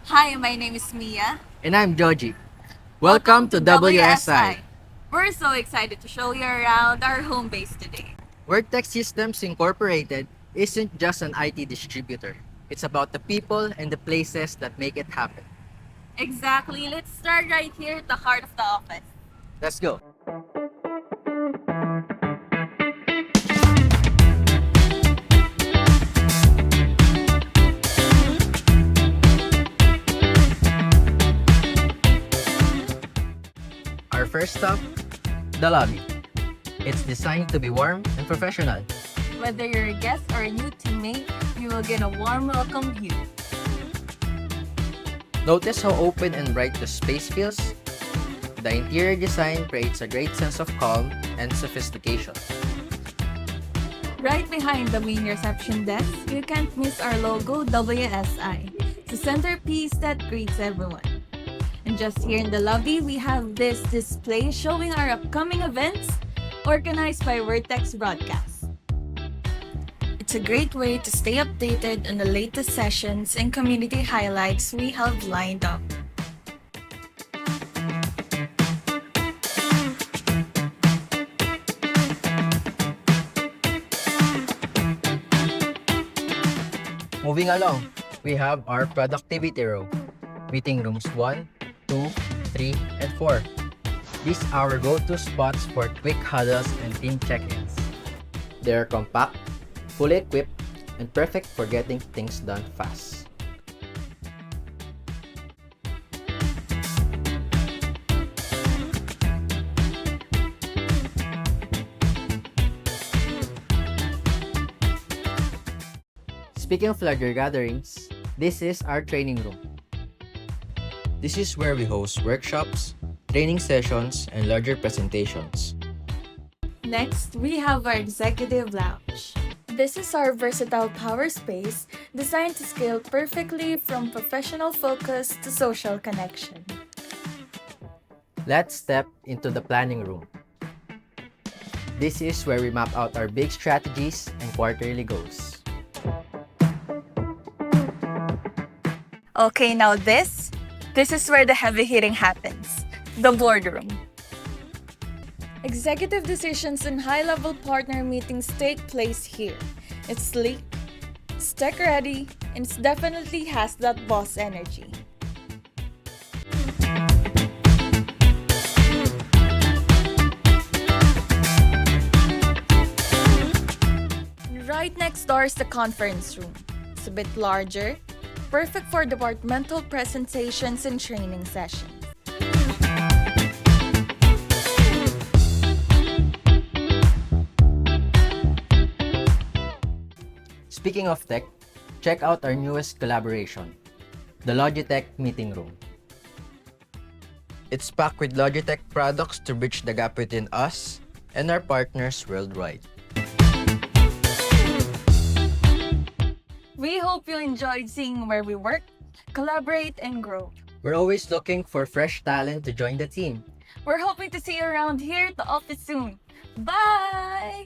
Hi, my name is Mia. And I'm Joji. Welcome to WSI. We're so excited to show you around our home base today. Vertex Systems Incorporated isn't just an IT distributor. It's about the people and the places that make it happen. Exactly. Let's start right here at the heart of the office. Let's go. Our first stop, the lobby. It's designed to be warm and professional. Whether you're a guest or a new teammate, you will get a warm welcome view. Notice how open and bright the space feels? The interior design creates a great sense of calm and sophistication. Right behind the main reception desk, you can't miss our logo WSI, the centerpiece that greets everyone. And just here in the lobby, we have this display showing our upcoming events organized by Vertex Broadcast. It's a great way to stay updated on the latest sessions and community highlights we have lined up. Moving along, we have our productivity row. Meeting rooms 1, 2, 3, and 4. These are our go-to spots for quick huddles and team check-ins. They are compact, fully equipped, and perfect for getting things done fast. Speaking of larger gatherings, this is our training room. This is where we host workshops, training sessions, and larger presentations. Next, we have our executive lounge. This is our versatile power space designed to scale perfectly from professional focus to social connection. Let's step into the planning room. This is where we map out our big strategies and quarterly goals. Okay, now this is where the heavy hitting happens, the boardroom. Executive decisions and high-level partner meetings take place here. It's sleek, it's tech-ready, and it definitely has that boss energy. Right next door is the conference room. It's a bit larger, perfect for departmental presentations and training sessions. Speaking of tech, check out our newest collaboration, the Logitech Meeting Room. It's packed with Logitech products to bridge the gap between us and our partners worldwide. We hope you enjoyed seeing where we work, collaborate, and grow. We're always looking for fresh talent to join the team. We're hoping to see you around here at the office soon. Bye!